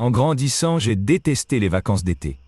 En grandissant, j'ai détesté les vacances d'été.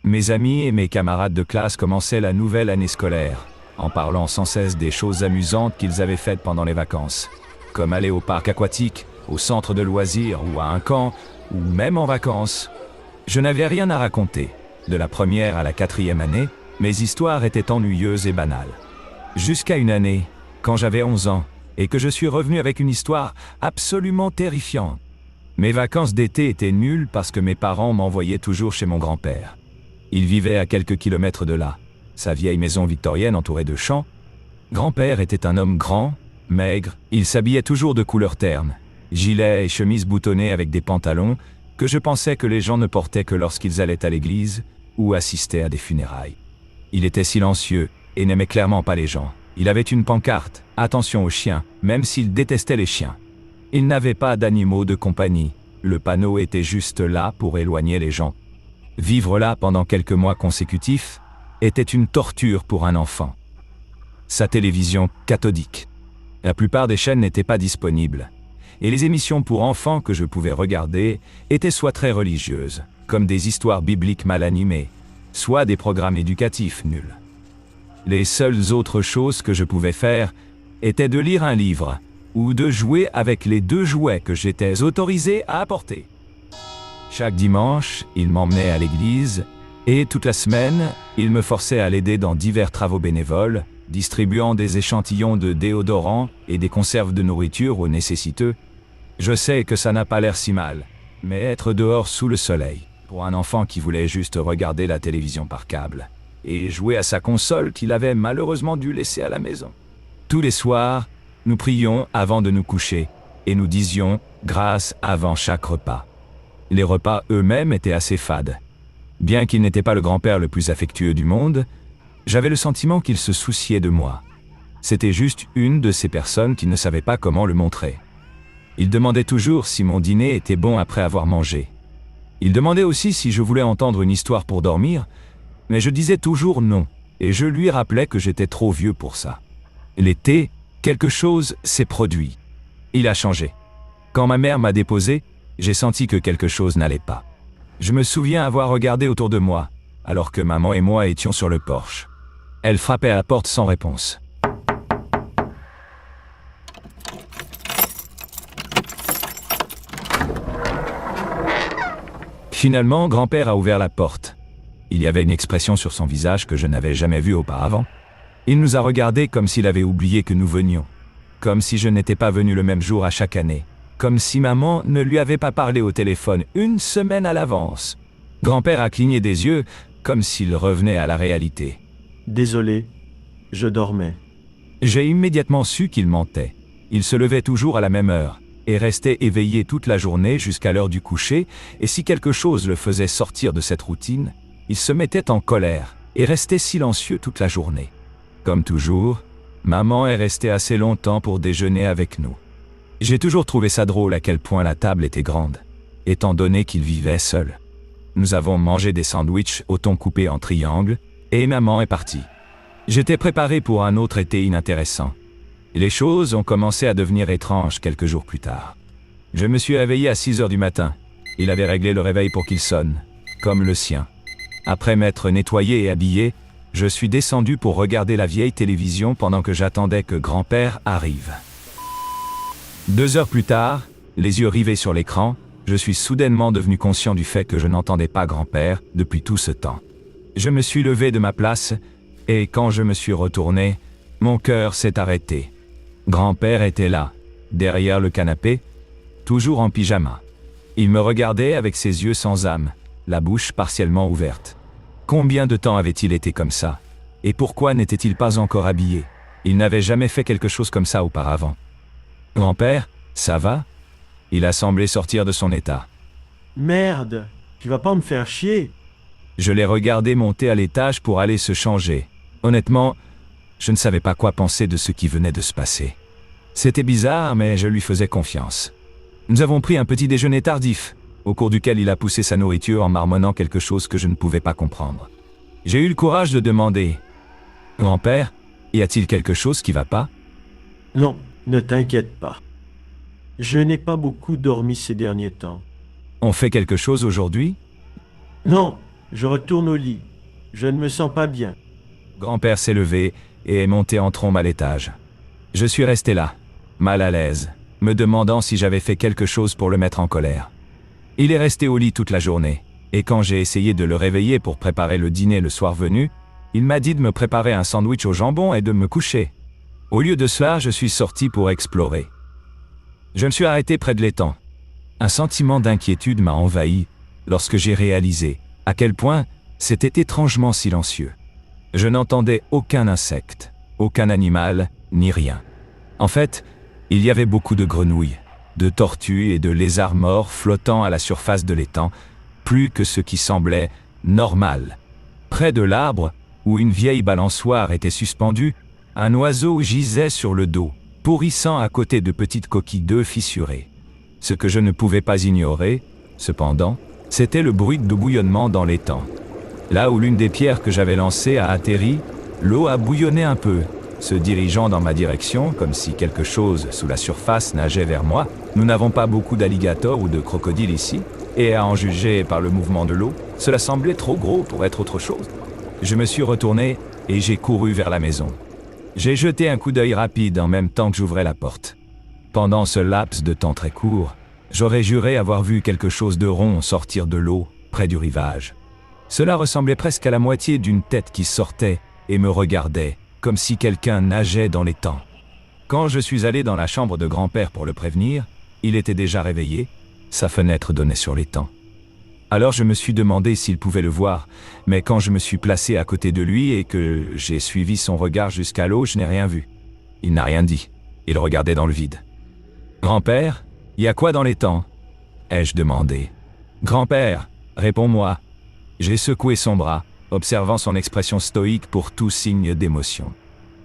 Mes amis et mes camarades de classe commençaient la nouvelle année scolaire, en parlant sans cesse des choses amusantes qu'ils avaient faites pendant les vacances, comme aller au parc aquatique, au centre de loisirs ou à un camp, ou même en vacances. Je n'avais rien à raconter. De la première à la 4e année, mes histoires étaient ennuyeuses et banales. Jusqu'à une année, quand j'avais 11 ans, et que je suis revenu avec une histoire absolument terrifiante. Mes vacances d'été étaient nulles parce que mes parents m'envoyaient toujours chez mon grand-père. Il vivait à quelques kilomètres de là, sa vieille maison victorienne entourée de champs. Grand-père était un homme grand, maigre, il s'habillait toujours de couleur terne, gilet et chemise boutonnée avec des pantalons que je pensais que les gens ne portaient que lorsqu'ils allaient à l'église ou assistaient à des funérailles. Il était silencieux et n'aimait clairement pas les gens. Il avait une pancarte, attention aux chiens, même s'il détestait les chiens. Il n'avait pas d'animaux de compagnie, le panneau était juste là pour éloigner les gens. Vivre là pendant quelques mois consécutifs était une torture pour un enfant. Sa télévision cathodique. La plupart des chaînes n'étaient pas disponibles, et les émissions pour enfants que je pouvais regarder étaient soit très religieuses, comme des histoires bibliques mal animées, soit des programmes éducatifs nuls. Les seules autres choses que je pouvais faire étaient de lire un livre ou de jouer avec les 2 jouets que j'étais autorisé à apporter. Chaque dimanche, il m'emmenait à l'église et toute la semaine, il me forçait à l'aider dans divers travaux bénévoles, distribuant des échantillons de déodorants et des conserves de nourriture aux nécessiteux. Je sais que ça n'a pas l'air si mal, mais être dehors sous le soleil, pour un enfant qui voulait juste regarder la télévision par câble, et jouer à sa console qu'il avait malheureusement dû laisser à la maison. Tous les soirs, nous prions avant de nous coucher, et nous disions grâce avant chaque repas. Les repas eux-mêmes étaient assez fades. Bien qu'il n'était pas le grand-père le plus affectueux du monde, j'avais le sentiment qu'il se souciait de moi. C'était juste une de ces personnes qui ne savait pas comment le montrer. Il demandait toujours si mon dîner était bon après avoir mangé. Il demandait aussi si je voulais entendre une histoire pour dormir, mais je disais toujours non, et je lui rappelais que j'étais trop vieux pour ça. L'été, quelque chose s'est produit. Il a changé. Quand ma mère m'a déposé, j'ai senti que quelque chose n'allait pas. Je me souviens avoir regardé autour de moi, alors que maman et moi étions sur le porche. Elle frappait à la porte sans réponse. Finalement, grand-père a ouvert la porte. Il y avait une expression sur son visage que je n'avais jamais vue auparavant. Il nous a regardés comme s'il avait oublié que nous venions, comme si je n'étais pas venu le même jour à chaque année, comme si maman ne lui avait pas parlé au téléphone 1 semaine à l'avance. Grand-père a cligné des yeux, comme s'il revenait à la réalité. Désolé, je dormais. J'ai immédiatement su qu'il mentait. Il se levait toujours à la même heure, et restait éveillé toute la journée jusqu'à l'heure du coucher, et si quelque chose le faisait sortir de cette routine, il se mettait en colère, et restait silencieux toute la journée. Comme toujours, maman est restée assez longtemps pour déjeuner avec nous. J'ai toujours trouvé ça drôle à quel point la table était grande, étant donné qu'il vivait seul. Nous avons mangé des sandwichs au thon coupé en triangle, et maman est partie. J'étais préparé pour un autre été inintéressant. Les choses ont commencé à devenir étranges quelques jours plus tard. Je me suis réveillé à 6 heures du matin. Il avait réglé le réveil pour qu'il sonne, comme le sien. Après m'être nettoyé et habillé, je suis descendu pour regarder la vieille télévision pendant que j'attendais que grand-père arrive. 2 heures plus tard, les yeux rivés sur l'écran, je suis soudainement devenu conscient du fait que je n'entendais pas grand-père depuis tout ce temps. Je me suis levé de ma place, et quand je me suis retourné, mon cœur s'est arrêté. Grand-père était là, derrière le canapé, toujours en pyjama. Il me regardait avec ses yeux sans âme, la bouche partiellement ouverte. Combien de temps avait-il été comme ça? Et pourquoi n'était-il pas encore habillé? Il n'avait jamais fait quelque chose comme ça auparavant. Grand-père, ça va? Il a semblé sortir de son état. Merde, tu vas pas me faire chier? Je l'ai regardé monter à l'étage pour aller se changer. Honnêtement, je ne savais pas quoi penser de ce qui venait de se passer. C'était bizarre, mais je lui faisais confiance. Nous avons pris un petit déjeuner tardif, au cours duquel il a poussé sa nourriture en marmonnant quelque chose que je ne pouvais pas comprendre. J'ai eu le courage de demander « Grand-père, y a-t-il quelque chose qui va pas ?» Non, ne t'inquiète pas. Je n'ai pas beaucoup dormi ces derniers temps. On fait quelque chose aujourd'hui? Non, je retourne au lit. Je ne me sens pas bien. Grand-père s'est levé et est monté en trombe à l'étage. Je suis resté là, mal à l'aise, me demandant si j'avais fait quelque chose pour le mettre en colère. Il est resté au lit toute la journée, et quand j'ai essayé de le réveiller pour préparer le dîner le soir venu, il m'a dit de me préparer un sandwich au jambon et de me coucher. Au lieu de cela, je suis sorti pour explorer. Je me suis arrêté près de l'étang. Un sentiment d'inquiétude m'a envahi lorsque j'ai réalisé à quel point c'était étrangement silencieux. Je n'entendais aucun insecte, aucun animal, ni rien. En fait, il y avait beaucoup de grenouilles, de tortues et de lézards morts flottant à la surface de l'étang, plus que ce qui semblait normal. Près de l'arbre, où une vieille balançoire était suspendue, un oiseau gisait sur le dos, pourrissant à côté de petites coquilles d'œufs fissurées. Ce que je ne pouvais pas ignorer, cependant, c'était le bruit de bouillonnement dans l'étang. Là où l'une des pierres que j'avais lancées a atterri, l'eau a bouillonné un peu, se dirigeant dans ma direction comme si quelque chose sous la surface nageait vers moi. Nous n'avons pas beaucoup d'alligators ou de crocodiles ici, et à en juger par le mouvement de l'eau, cela semblait trop gros pour être autre chose. Je me suis retourné et j'ai couru vers la maison. J'ai jeté un coup d'œil rapide en même temps que j'ouvrais la porte. Pendant ce laps de temps très court, j'aurais juré avoir vu quelque chose de rond sortir de l'eau près du rivage. Cela ressemblait presque à la moitié d'une tête qui sortait et me regardait, comme si quelqu'un nageait dans l'étang. Quand je suis allé dans la chambre de grand-père pour le prévenir, il était déjà réveillé, sa fenêtre donnait sur l'étang. Alors je me suis demandé s'il pouvait le voir, mais quand je me suis placé à côté de lui et que j'ai suivi son regard jusqu'à l'eau, je n'ai rien vu. Il n'a rien dit, il regardait dans le vide. « Grand-père, y a quoi dans l'étang ?» ai-je demandé. « Grand-père, réponds-moi. » J'ai secoué son bras, observant son expression stoïque pour tout signe d'émotion.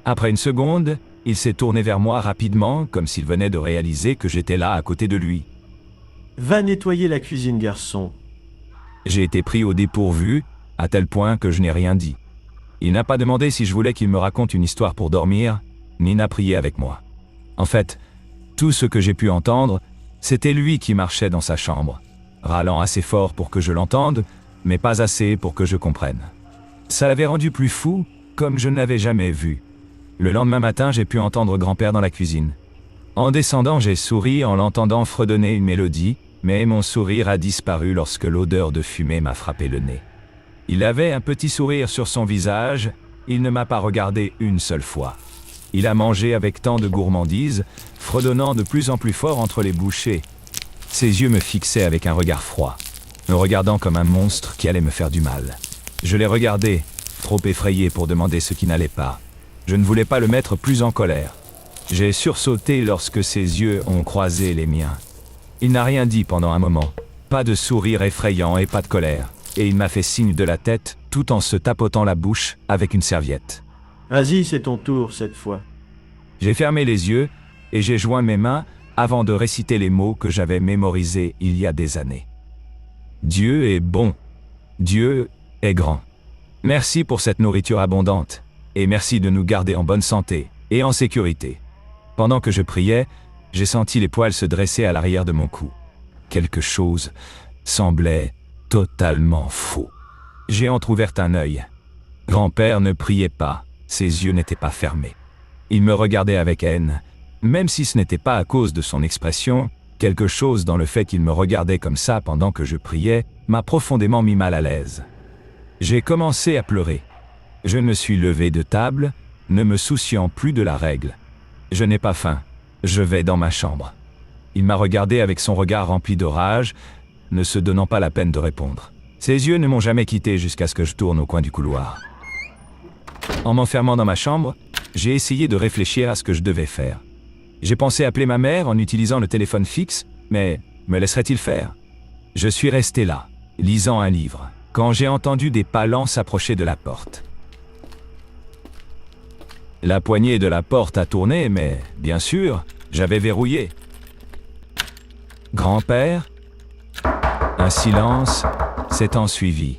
Après une seconde, il s'est tourné vers moi rapidement, comme s'il venait de réaliser que j'étais là à côté de lui. « Va nettoyer la cuisine, garçon. » J'ai été pris au dépourvu, à tel point que je n'ai rien dit. Il n'a pas demandé si je voulais qu'il me raconte une histoire pour dormir, ni n'a prié avec moi. En fait, tout ce que j'ai pu entendre, c'était lui qui marchait dans sa chambre, râlant assez fort pour que je l'entende, mais pas assez pour que je comprenne. Ça l'avait rendu plus fou, comme je ne l'avais jamais vu. Le lendemain matin, j'ai pu entendre grand-père dans la cuisine. En descendant, j'ai souri en l'entendant fredonner une mélodie, mais mon sourire a disparu lorsque l'odeur de fumée m'a frappé le nez. Il avait un petit sourire sur son visage, il ne m'a pas regardé une seule fois. Il a mangé avec tant de gourmandise, fredonnant de plus en plus fort entre les bouchées. Ses yeux me fixaient avec un regard froid, me regardant comme un monstre qui allait me faire du mal. Je l'ai regardé, trop effrayé pour demander ce qui n'allait pas. Je ne voulais pas le mettre plus en colère. J'ai sursauté lorsque ses yeux ont croisé les miens. Il n'a rien dit pendant un moment, pas de sourire effrayant et pas de colère, et il m'a fait signe de la tête tout en se tapotant la bouche avec une serviette. « Vas-y, c'est ton tour cette fois. » J'ai fermé les yeux et j'ai joint mes mains avant de réciter les mots que j'avais mémorisés il y a des années. Dieu est bon. Dieu est grand. Merci pour cette nourriture abondante et merci de nous garder en bonne santé et en sécurité. Pendant que je priais, j'ai senti les poils se dresser à l'arrière de mon cou. Quelque chose semblait totalement faux. J'ai entrouvert un œil. Grand-père ne priait pas, ses yeux n'étaient pas fermés. Il me regardait avec haine, même si ce n'était pas à cause de son expression, quelque chose dans le fait qu'il me regardait comme ça pendant que je priais m'a profondément mis mal à l'aise. J'ai commencé à pleurer. Je me suis levé de table, ne me souciant plus de la règle. Je n'ai pas faim. Je vais dans ma chambre. Il m'a regardé avec son regard rempli de rage, ne se donnant pas la peine de répondre. Ses yeux ne m'ont jamais quitté jusqu'à ce que je tourne au coin du couloir. En m'enfermant dans ma chambre, j'ai essayé de réfléchir à ce que je devais faire. J'ai pensé appeler ma mère en utilisant le téléphone fixe, mais me laisserait-il faire? Je suis resté là, lisant un livre, quand j'ai entendu des pas lents s'approcher de la porte. La poignée de la porte a tourné, mais, bien sûr, j'avais verrouillé. Grand-père? Un silence s'est ensuivi.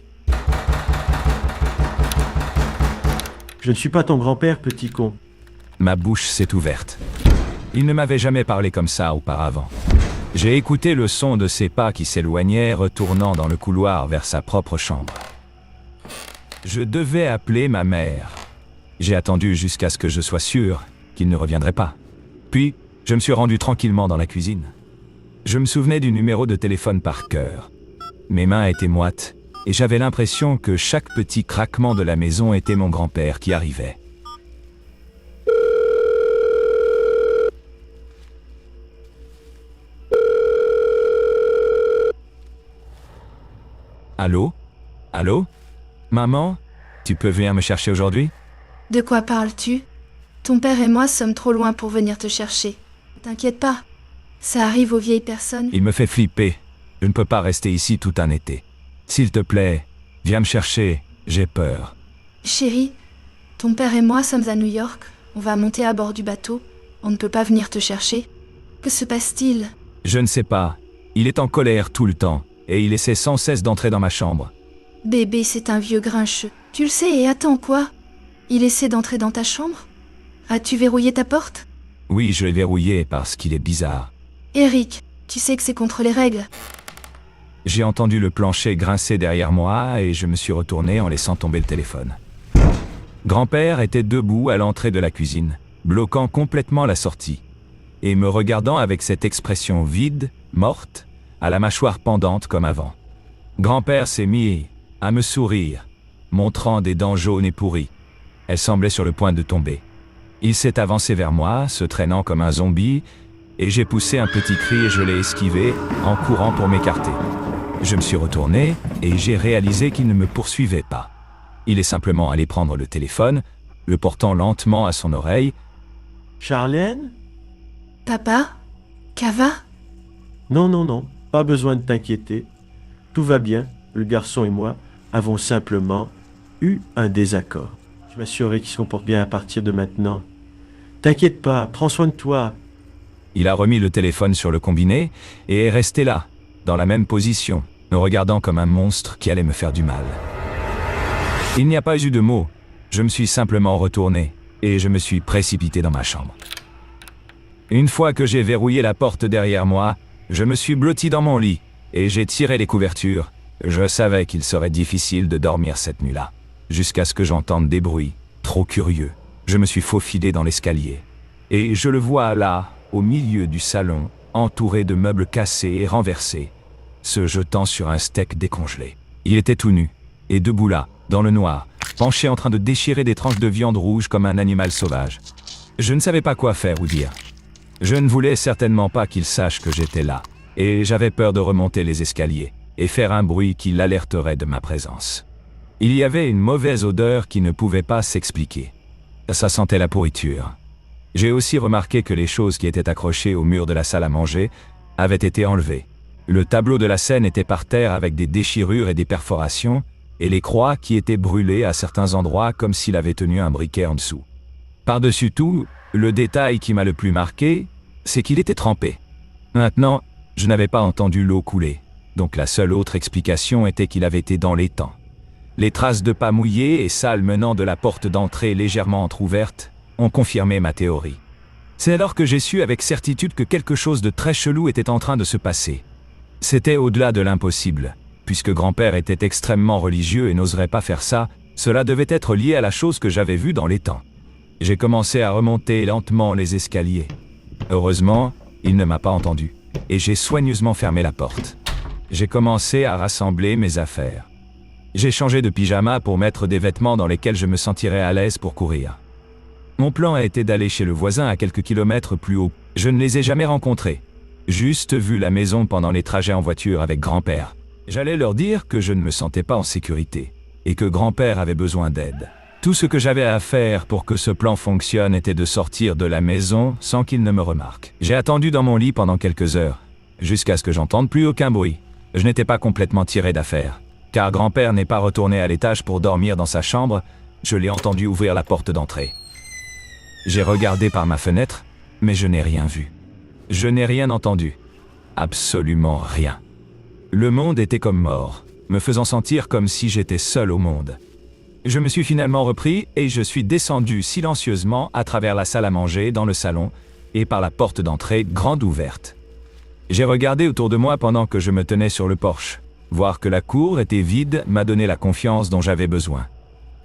Je ne suis pas ton grand-père, petit con. Ma bouche s'est ouverte. Il ne m'avait jamais parlé comme ça auparavant. J'ai écouté le son de ses pas qui s'éloignaient, retournant dans le couloir vers sa propre chambre. Je devais appeler ma mère. J'ai attendu jusqu'à ce que je sois sûr qu'il ne reviendrait pas. Puis, je me suis rendu tranquillement dans la cuisine. Je me souvenais du numéro de téléphone par cœur. Mes mains étaient moites, et j'avais l'impression que chaque petit craquement de la maison était mon grand-père qui arrivait. Allô? Allô? Maman? Tu peux venir me chercher aujourd'hui? De quoi parles-tu? Ton père et moi sommes trop loin pour venir te chercher. T'inquiète pas, ça arrive aux vieilles personnes. Il me fait flipper. Je ne peux pas rester ici tout un été. S'il te plaît, viens me chercher, j'ai peur. Chérie, ton père et moi sommes à New York. On va monter à bord du bateau. On ne peut pas venir te chercher. Que se passe-t-il? Je ne sais pas. Il est en colère tout le temps, et il essaie sans cesse d'entrer dans ma chambre. Bébé, c'est un vieux grincheux. Tu le sais et attends quoi? Il essaie d'entrer dans ta chambre? As-tu verrouillé ta porte? Oui, je l'ai verrouillé parce qu'il est bizarre. Eric, tu sais que c'est contre les règles. J'ai entendu le plancher grincer derrière moi et je me suis retourné en laissant tomber le téléphone. Grand-père était debout à l'entrée de la cuisine, bloquant complètement la sortie, et me regardant avec cette expression vide, morte, à la mâchoire pendante comme avant. Grand-père s'est mis à me sourire, montrant des dents jaunes et pourries. Elles semblaient sur le point de tomber. Il s'est avancé vers moi, se traînant comme un zombie, et j'ai poussé un petit cri et je l'ai esquivé en courant pour m'écarter. Je me suis retourné et j'ai réalisé qu'il ne me poursuivait pas. Il est simplement allé prendre le téléphone, le portant lentement à son oreille. Charlène? Papa? Cava? Non, non, non, pas besoin de t'inquiéter. Tout va bien, le garçon et moi avons simplement eu un désaccord. Je m'assurerai qu'il se comporte bien à partir de maintenant. T'inquiète pas, prends soin de toi. Il a remis le téléphone sur le combiné et est resté là, dans la même position, me regardant comme un monstre qui allait me faire du mal. Il n'y a pas eu de mots, je me suis simplement retourné et je me suis précipité dans ma chambre. Une fois que j'ai verrouillé la porte derrière moi, je me suis blotti dans mon lit et j'ai tiré les couvertures. Je savais qu'il serait difficile de dormir cette nuit-là, jusqu'à ce que j'entende des bruits, trop curieux. Je me suis faufilé dans l'escalier et je le vois là, au milieu du salon, entouré de meubles cassés et renversés, se jetant sur un steak décongelé. Il était tout nu, et debout là, dans le noir, penché en train de déchirer des tranches de viande rouge comme un animal sauvage. Je ne savais pas quoi faire ou dire. Je ne voulais certainement pas qu'il sache que j'étais là, et j'avais peur de remonter les escaliers, et faire un bruit qui l'alerterait de ma présence. Il y avait une mauvaise odeur qui ne pouvait pas s'expliquer. Ça sentait la pourriture. J'ai aussi remarqué que les choses qui étaient accrochées au mur de la salle à manger avaient été enlevées. Le tableau de la scène était par terre avec des déchirures et des perforations, et les croix qui étaient brûlées à certains endroits comme s'il avait tenu un briquet en dessous. Par-dessus tout, le détail qui m'a le plus marqué, c'est qu'il était trempé. Maintenant, je n'avais pas entendu l'eau couler, donc la seule autre explication était qu'il avait été dans l'étang. Les traces de pas mouillées et sales menant de la porte d'entrée légèrement entr'ouverte ont confirmé ma théorie. C'est alors que j'ai su avec certitude que quelque chose de très chelou était en train de se passer. C'était au-delà de l'impossible. Puisque grand-père était extrêmement religieux et n'oserait pas faire ça, cela devait être lié à la chose que j'avais vue dans l'étang. J'ai commencé à remonter lentement les escaliers. Heureusement, il ne m'a pas entendu, et j'ai soigneusement fermé la porte. J'ai commencé à rassembler mes affaires. J'ai changé de pyjama pour mettre des vêtements dans lesquels je me sentirais à l'aise pour courir. Mon plan a été d'aller chez le voisin à quelques kilomètres plus haut. Je ne les ai jamais rencontrés. Juste vu la maison pendant les trajets en voiture avec grand-père. J'allais leur dire que je ne me sentais pas en sécurité et que grand-père avait besoin d'aide. Tout ce que j'avais à faire pour que ce plan fonctionne était de sortir de la maison sans qu'il ne me remarque. J'ai attendu dans mon lit pendant quelques heures, jusqu'à ce que j'entende plus aucun bruit. Je n'étais pas complètement tiré d'affaire, car grand-père n'est pas retourné à l'étage pour dormir dans sa chambre. Je l'ai entendu ouvrir la porte d'entrée. J'ai regardé par ma fenêtre, mais je n'ai rien vu. Je n'ai rien entendu. Absolument rien. Le monde était comme mort, me faisant sentir comme si j'étais seul au monde. Je me suis finalement repris et je suis descendu silencieusement à travers la salle à manger dans le salon et par la porte d'entrée grande ouverte. J'ai regardé autour de moi pendant que je me tenais sur le porche. Voir que la cour était vide m'a donné la confiance dont j'avais besoin.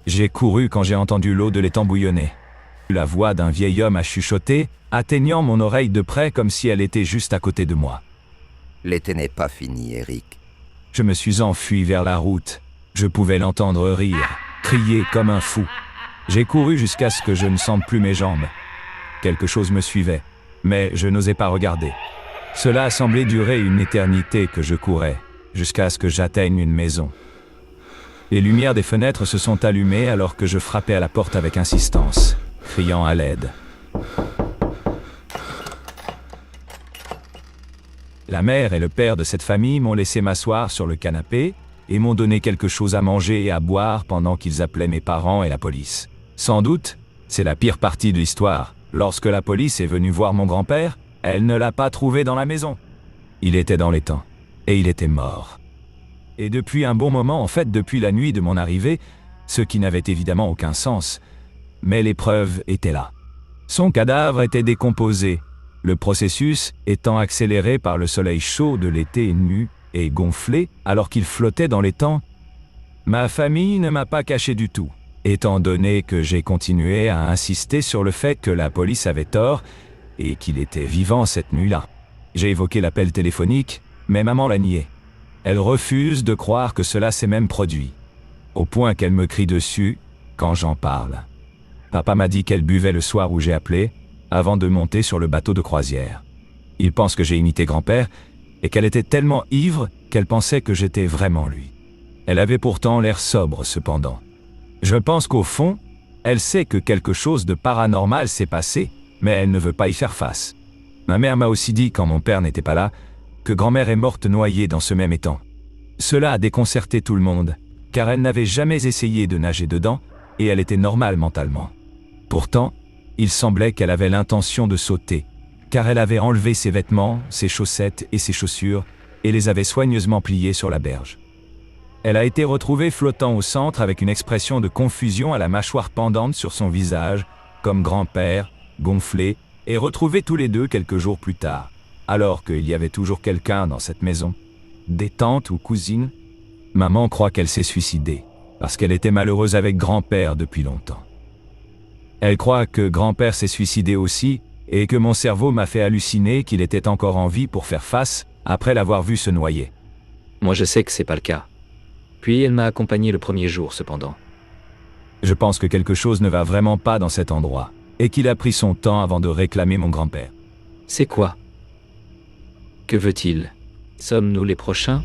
J'ai couru quand j'ai entendu l'eau de l'étang bouillonner. La voix d'un vieil homme a chuchoté, atteignant mon oreille de près comme si elle était juste à côté de moi. L'été n'est pas fini, Eric. Je me suis enfui vers la route. Je pouvais l'entendre rire, crier comme un fou. J'ai couru jusqu'à ce que je ne sente plus mes jambes. Quelque chose me suivait, mais je n'osais pas regarder. Cela a semblé durer une éternité que je courais, jusqu'à ce que j'atteigne une maison. Les lumières des fenêtres se sont allumées alors que je frappais à la porte avec insistance, criant à l'aide. La mère et le père de cette famille m'ont laissé m'asseoir sur le canapé et m'ont donné quelque chose à manger et à boire pendant qu'ils appelaient mes parents et la police. Sans doute, c'est la pire partie de l'histoire. Lorsque la police est venue voir mon grand-père, elle ne l'a pas trouvé dans la maison. Il était dans l'étang, et il était mort. Et depuis un bon moment, en fait depuis la nuit de mon arrivée, ce qui n'avait évidemment aucun sens, mais les preuves étaient là. Son cadavre était décomposé, le processus étant accéléré par le soleil chaud de l'été nu et gonflé alors qu'il flottait dans l'étang. Ma famille ne m'a pas caché du tout, étant donné que j'ai continué à insister sur le fait que la police avait tort et qu'il était vivant cette nuit-là. J'ai évoqué l'appel téléphonique, mais maman l'a nié. Elle refuse de croire que cela s'est même produit, au point qu'elle me crie dessus quand j'en parle. Papa m'a dit qu'elle buvait le soir où j'ai appelé, avant de monter sur le bateau de croisière. Il pense que j'ai imité grand-père et qu'elle était tellement ivre qu'elle pensait que j'étais vraiment lui. Elle avait pourtant l'air sobre cependant. Je pense qu'au fond, elle sait que quelque chose de paranormal s'est passé, mais elle ne veut pas y faire face. Ma mère m'a aussi dit, quand mon père n'était pas là, que grand-mère est morte noyée dans ce même étang. Cela a déconcerté tout le monde, car elle n'avait jamais essayé de nager dedans et elle était normale mentalement. Pourtant, il semblait qu'elle avait l'intention de sauter, car elle avait enlevé ses vêtements, ses chaussettes et ses chaussures et les avait soigneusement pliés sur la berge. Elle a été retrouvée flottant au centre avec une expression de confusion à la mâchoire pendante sur son visage, comme grand-père, gonflé, et retrouvés tous les deux quelques jours plus tard, alors qu'il y avait toujours quelqu'un dans cette maison, des tantes ou cousines. Maman croit qu'elle s'est suicidée, parce qu'elle était malheureuse avec grand-père depuis longtemps. Elle croit que grand-père s'est suicidé aussi, et que mon cerveau m'a fait halluciner qu'il était encore en vie pour faire face, après l'avoir vu se noyer. Moi je sais que c'est pas le cas. Puis elle m'a accompagné le premier jour cependant. Je pense que quelque chose ne va vraiment pas dans cet endroit, et qu'il a pris son temps avant de réclamer mon grand-père. C'est quoi? Que veut-il? Sommes-nous les prochains?